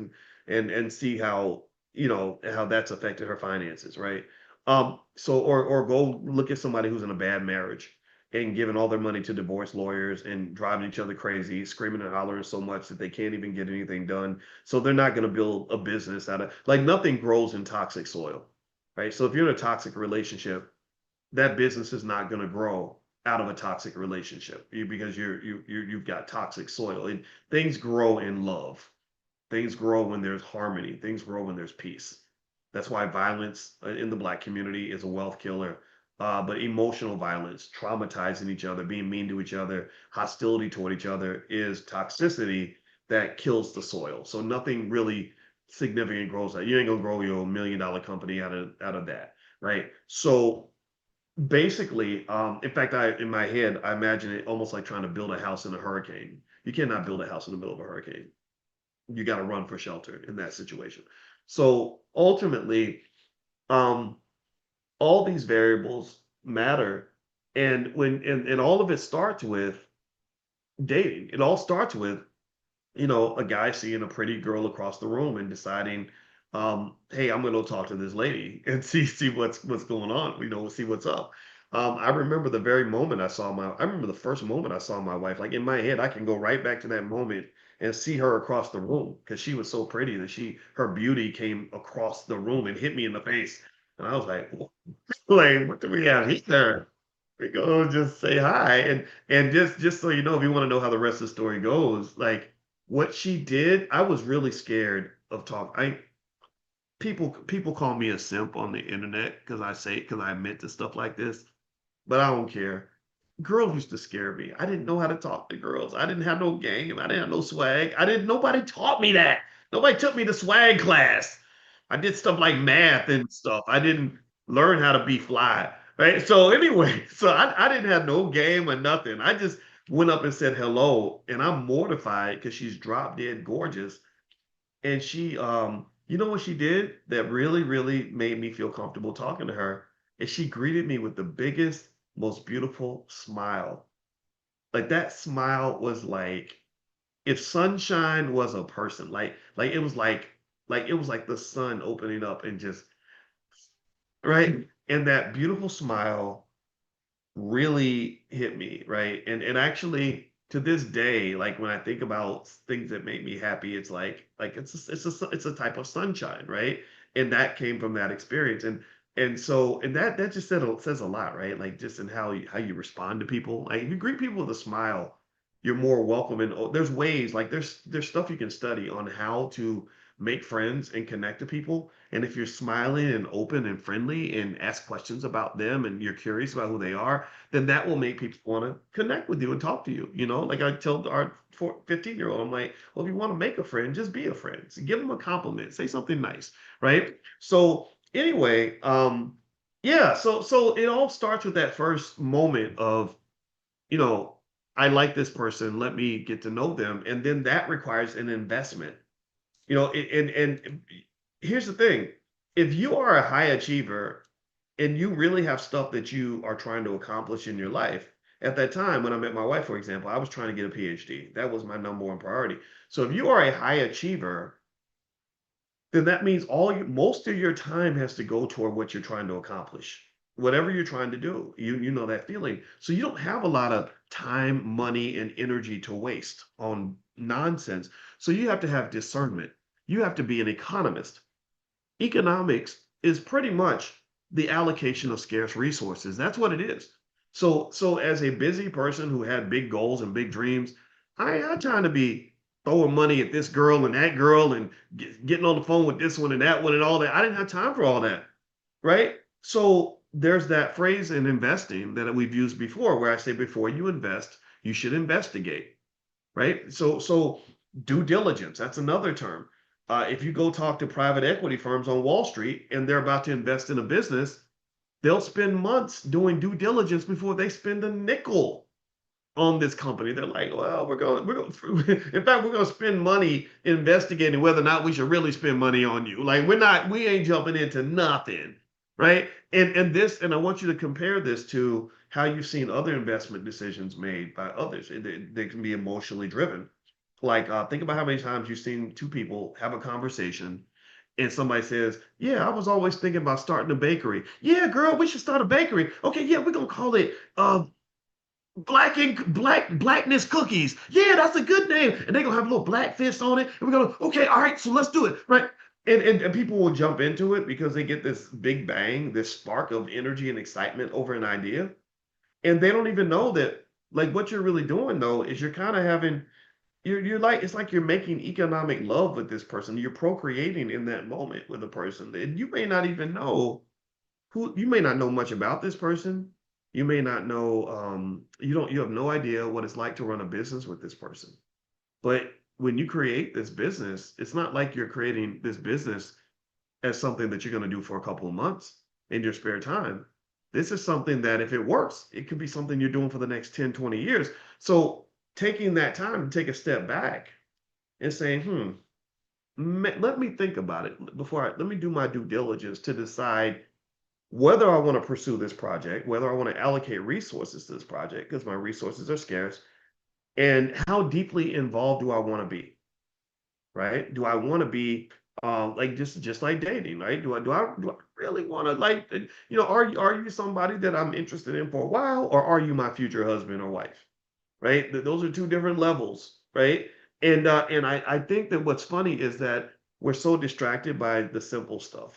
and see how that's affected her finances, right? Or go look at somebody who's in a bad marriage and giving all their money to divorce lawyers and driving each other crazy, screaming and hollering so much that they can't even get anything done. So they're not going to build a business out of, like, nothing grows in toxic soil, right? So if you're in a toxic relationship, that business is not going to grow out of a toxic relationship because you've got toxic soil. And things grow in love. Things grow when there's harmony. Things grow when there's peace. That's why violence in the Black community is a wealth killer. But emotional violence, traumatizing each other, being mean to each other, hostility toward each other is toxicity that kills the soil. So nothing really significant grows that. You ain't gonna grow your $1 million company out of that, right? So basically, in fact, I in my head, I imagine it almost like trying to build a house in a hurricane. You cannot build a house in the middle of a hurricane. You got to run for shelter in that situation. So ultimately, um, all these variables matter, and and all of it starts with dating. It all starts with a guy seeing a pretty girl across the room and deciding, hey, I'm gonna talk to this lady and see what's going on, see what's up. I remember the very moment I remember the first moment I saw my wife. Like in my head, I can go right back to that moment and see her across the room because she was so pretty that her beauty came across the room and hit me in the face. And I was like, what do we have here? We go just say hi and just so you know, if you want to know how the rest of the story goes, like what she did, I was really scared of talk. I people call me a simp on the internet because I admit to stuff like this, but I don't care. Girls used to scare me. I didn't know how to talk to girls. I didn't have no game. I didn't have no swag. Nobody taught me that. Nobody took me to swag class. I did stuff like math and stuff. I didn't learn how to be fly. Right. So anyway, so I didn't have no game or nothing. I just went up and said hello. And I'm mortified because she's drop dead gorgeous. And you know what she did that really, really made me feel comfortable talking to her? Is she greeted me with the biggest, most beautiful smile. Like that smile was like if sunshine was a person, like it was like it was like the sun opening up and just right. And that beautiful smile really hit me, right? And actually to this day, like when I think about things that make me happy, it's like it's a type of sunshine, right? And that came from that experience. And that just says a lot, right? Like just in how you respond to people. Like if you greet people with a smile, you're more welcome. And there's ways, like there's stuff you can study on how to make friends and connect to people. And if you're smiling and open and friendly and ask questions about them and you're curious about who they are, then that will make people want to connect with you and talk to you. Like I tell our 15-year-old, I'm like, well, if you want to make a friend, just be a friend. So give them a compliment, say something nice, right? So anyway, yeah, so it all starts with that first moment of, you know, I like this person, let me get to know them, and then that requires an investment. And here's the thing. If you are a high achiever and you really have stuff that you are trying to accomplish in your life, at that time when I met my wife, for example, I was trying to get a PhD. That was my number one priority. So if you are a high achiever, then that means most of your time has to go toward what you're trying to accomplish. Whatever you're trying to do, you know that feeling. So you don't have a lot of time, money, and energy to waste on nonsense. So you have to have discernment. You have to be an economist. Economics is pretty much the allocation of scarce resources. That's what it is. So as a busy person who had big goals and big dreams, I ain't had time to be throwing money at this girl and that girl and getting on the phone with this one and that one and all that. I didn't have time for all that, right? So there's that phrase in investing that we've used before where I say before you invest, you should investigate, right? So due diligence, that's another term. If you go talk to private equity firms on Wall Street and they're about to invest in a business, they'll spend months doing due diligence before they spend a nickel on this company. They're like, well, in fact, we're going to spend money investigating whether or not we should really spend money on you. Like we ain't jumping into nothing, right? And I want you to compare this to how you've seen other investment decisions made by others. They can be emotionally driven. Like, think about how many times you've seen two people have a conversation and somebody says, yeah, I was always thinking about starting a bakery. Yeah, girl, we should start a bakery. Okay, yeah, we're gonna call it blackness cookies. Yeah, that's a good name. And they're gonna have a little black fist on it. And we're gonna, okay, all right, so let's do it. Right. And people will jump into it because they get this big bang, this spark of energy and excitement over an idea. And they don't even know that like what you're really doing though is you're kind of having you're like it's like you're making economic love with this person. You're procreating in that moment with a person. And you may not even know you may not know much about this person. You may not know you have no idea what it's like to run a business with this person. But when you create this business, it's not like you're creating this business as something that you're going to do for a couple of months in your spare time. This is something that if it works, it could be something you're doing for the next 10, 20 years. So taking that time to take a step back and saying, let me think about it let me do my due diligence to decide whether I want to pursue this project, whether I want to allocate resources to this project because my resources are scarce, and how deeply involved do I want to be, right? Do I want to be like just like dating, right? Do I really want to like are you somebody that I'm interested in for a while, or are you my future husband or wife, right? Those are two different levels, right? And I think that what's funny is that we're so distracted by the simple stuff,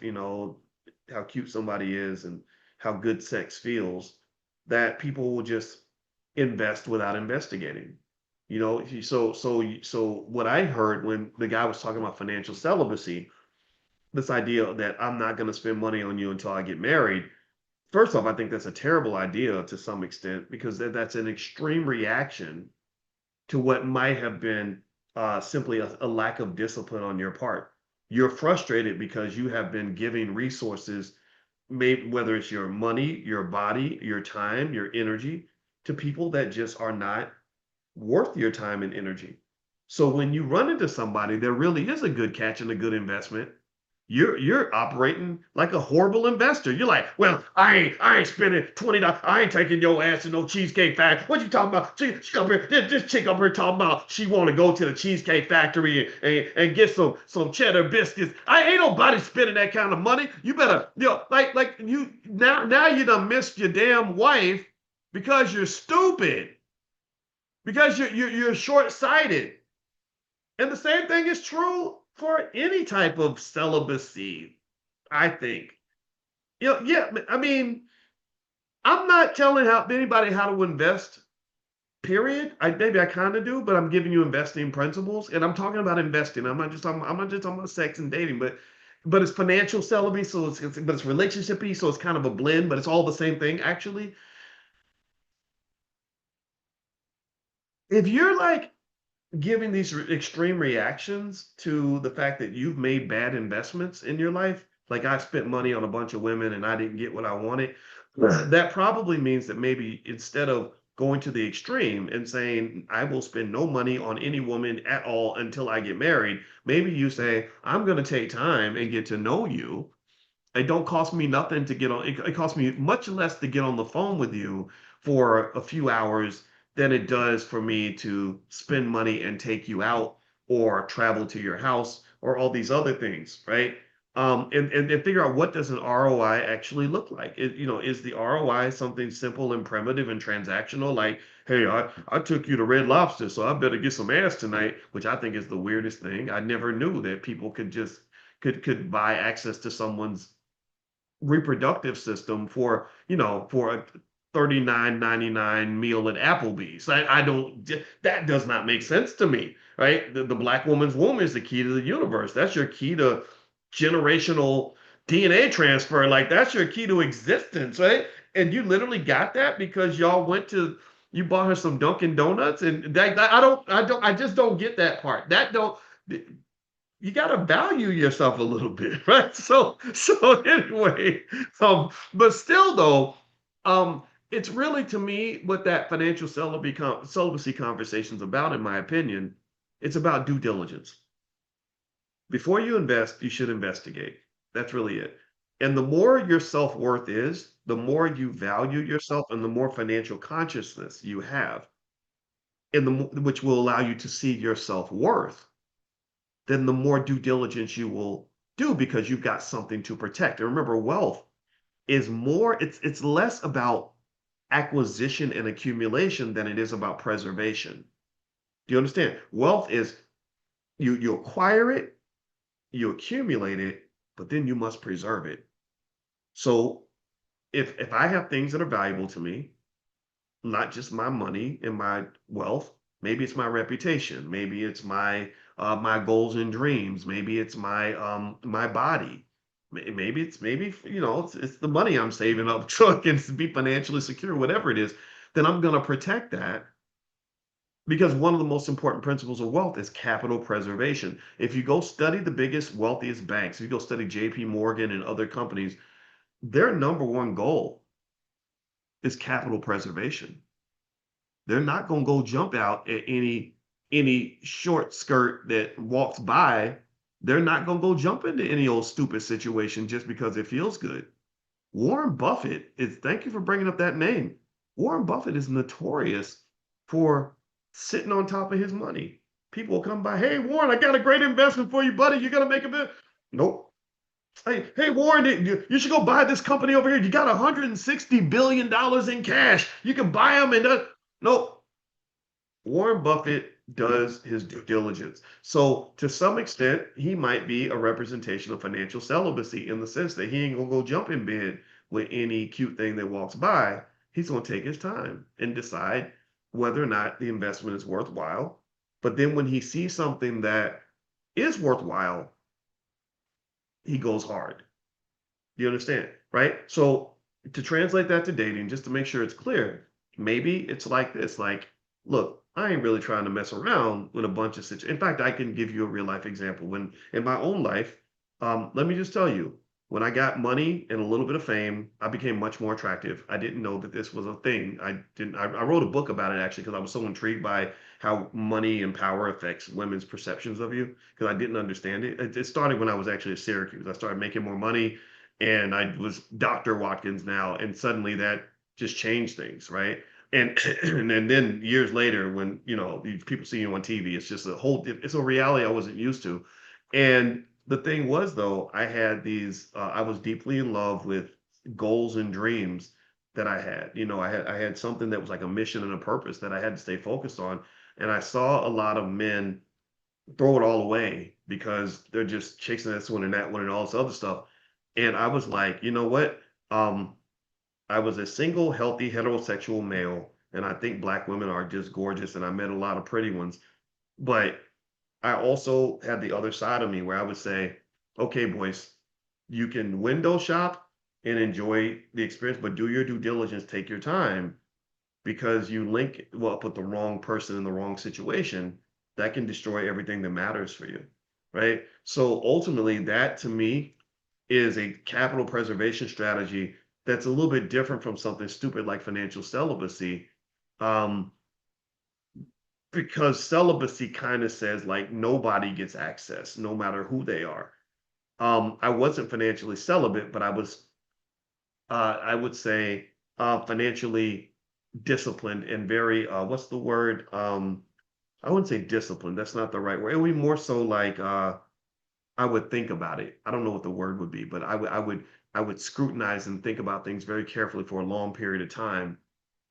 how cute somebody is and how good sex feels, that people will just invest without investigating. So what I heard when the guy was talking about financial celibacy, this idea that I'm not going to spend money on you until I get married. First off, I think that's a terrible idea to some extent because that's an extreme reaction to what might have been simply a lack of discipline on your part. You're frustrated because you have been giving resources, maybe whether it's your money, your body, your time, your energy, to people that just are not worth your time and energy. So when you run into somebody that really is a good catch and a good investment, you're operating like a horrible investor. You're like, well, I ain't spending $20. I ain't taking your ass to no cheesecake factory. What you talking about? She up here, this chick up here talking about she want to go to the cheesecake factory and get some cheddar biscuits. I ain't nobody spending that kind of money. You better, like you now you done missed your damn wife because you're stupid, because you're short-sighted. And the same thing is true for any type of celibacy, I think. Yeah, I mean, I'm not telling anybody how to invest, period. Maybe I kind of do, but I'm giving you investing principles. And I'm talking about investing. I'm not just talking about sex and dating, but it's financial celibacy, so but it's relationshipy, so it's kind of a blend, but it's all the same thing, actually. If you're like giving these extreme reactions to the fact that you've made bad investments in your life, like I spent money on a bunch of women and I didn't get what I wanted, that probably means that maybe instead of going to the extreme and saying, I will spend no money on any woman at all until I get married, maybe you say, I'm going to take time and get to know you. It don't cost me nothing to get on. It costs me much less to get on the phone with you for a few hours than it does for me to spend money and take you out or travel to your house or all these other things, right? And figure out what does an ROI actually look like. Is the ROI something simple and primitive and transactional, like, hey, I took you to Red Lobster, so I better get some ass tonight, which I think is the weirdest thing. I never knew that people could just could buy access to someone's reproductive system for a 39.99 meal at Applebee's. I don't that does not make sense to me, right? The black woman's womb is the key to the universe. That's your key to generational DNA transfer. Like that's your key to existence, right? And you literally got that because you bought her some Dunkin' Donuts, and I just don't get that part. That don't You got to value yourself a little bit, right? So anyway, but still though, it's really to me what that financial celibacy conversation is about, in my opinion. It's about due diligence. Before you invest, you should investigate. That's really it. And the more your self-worth is, the more you value yourself and the more financial consciousness you have, which will allow you to see your self-worth, then the more due diligence you will do because you've got something to protect. And remember, wealth is it's less about acquisition and accumulation than it is about preservation. Do you understand? Wealth is you acquire it, you accumulate it, but then you must preserve it. So if I have things that are valuable to me, not just my money and my wealth. Maybe it's my reputation. Maybe it's my goals and dreams. Maybe it's my body. Maybe it's the money I'm saving up so I can be financially secure. Whatever it is, then I'm gonna protect that Because one of the most important principles of wealth is capital preservation. If you go study the biggest, wealthiest banks, if you go study JP Morgan and other companies, their number one goal is capital preservation. They're not going to go jump out at any short skirt that walks by. They're not going to go jump into any old stupid situation just because it feels good. Warren Buffett is, thank you for bringing up that name. Warren Buffett is notorious for sitting on top of his money. People will come by, hey, Warren, I got a great investment for you, buddy. You're going to make a bit. Nope. Hey, Warren, you should go buy this company over here. You got $160 billion in cash. You can buy them. And nope. Warren Buffett does his due diligence. So to some extent, he might be a representation of financial celibacy in the sense that he ain't gonna go jump in bed with any cute thing that walks by. He's gonna take his time and decide whether or not the investment is worthwhile. But then when he sees something that is worthwhile, he goes hard. Do you understand? Right? So to translate that to dating, just to make sure it's clear, maybe it's like this, like, look, I ain't really trying to mess around with a bunch of situations. In fact, I can give you a real life example. When in my own life, let me just tell you, when I got money and a little bit of fame, I became much more attractive. I didn't know that this was a thing. I wrote a book about it actually because I was so intrigued by how money and power affects women's perceptions of you because I didn't understand it. It started when I was actually at Syracuse. I started making more money and I was Dr. Watkins now, and suddenly that just changed things, right? And and then years later, when these people see you on TV, it's just it's a reality I wasn't used to. And the thing was, though, I had these, I was deeply in love with goals and dreams that I had. I had something that was like a mission and a purpose that I had to stay focused on. And I saw a lot of men throw it all away because they're just chasing this one and that one and all this other stuff. And I was like, you know what? Um, I was a single, healthy, heterosexual male, and I think black women are just gorgeous, and I met a lot of pretty ones. But I also had the other side of me where I would say, okay, boys, you can window shop and enjoy the experience, but do your due diligence, take your time, because you link up with the wrong person in the wrong situation, that can destroy everything that matters for you, right? So ultimately, that to me is a capital preservation strategy that's a little bit different from something stupid like financial celibacy. Um, because celibacy kind of says like nobody gets access, no matter who they are. I wasn't financially celibate, but I was, I would say, financially disciplined and very, what's the word? I wouldn't say disciplined. That's not the right word. It would be more so like I would think about it. I don't know what the word would be, but I would scrutinize and think about things very carefully for a long period of time.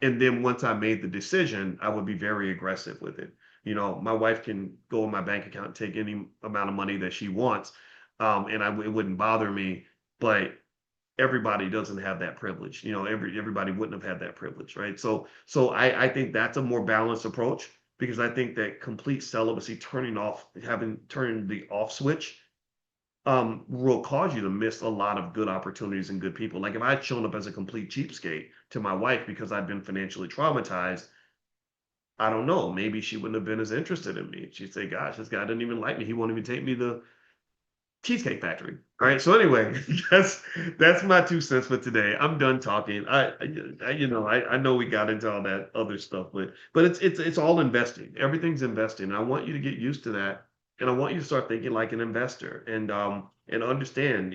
And then once I made the decision, I would be very aggressive with it. My wife can go in my bank account and take any amount of money that she wants, and it wouldn't bother me. But everybody doesn't have that privilege. Everybody wouldn't have had that privilege, right? So I think that's a more balanced approach because I think that complete celibacy, having turned the off switch, will cause you to miss a lot of good opportunities and good people. Like if I'd shown up as a complete cheapskate to my wife because I'd been financially traumatized, I don't know, maybe she wouldn't have been as interested in me. She'd say, gosh, this guy doesn't even like me. He won't even take me to Cheesecake Factory. All right. So anyway, that's my 2 cents for today. I'm done talking. I know we got into all that other stuff, but it's all investing. Everything's investing. And I want you to get used to that, and I want you to start thinking like an investor and understand,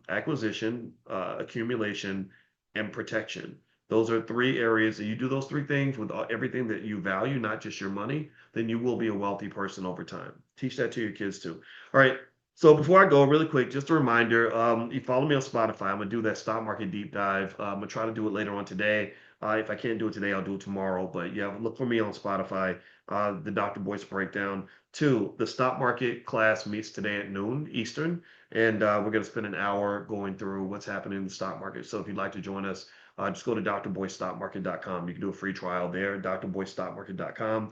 acquisition, accumulation, and protection. Those are 3 areas. That you do those 3 things with everything that you value, not just your money, then you will be a wealthy person over time. Teach that to your kids too. All right. So before I go, really quick, just a reminder, you follow me on Spotify. I'm gonna do that stock market deep dive. I'm gonna try to do it later on today. If I can't do it today, I'll do it tomorrow. But yeah, look for me on Spotify, the Dr. Boyce breakdown. 2, the stock market class meets today at noon Eastern, and we're gonna spend an hour going through what's happening in the stock market. So if you'd like to join us, just go to drboystockmarket.com. You can do a free trial there, drboystockmarket.com.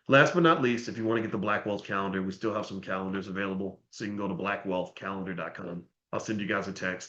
Last but not least, if you want to get the Black Wealth calendar, we still have some calendars available. So you can go to blackwealthcalendar.com. I'll send you guys a text.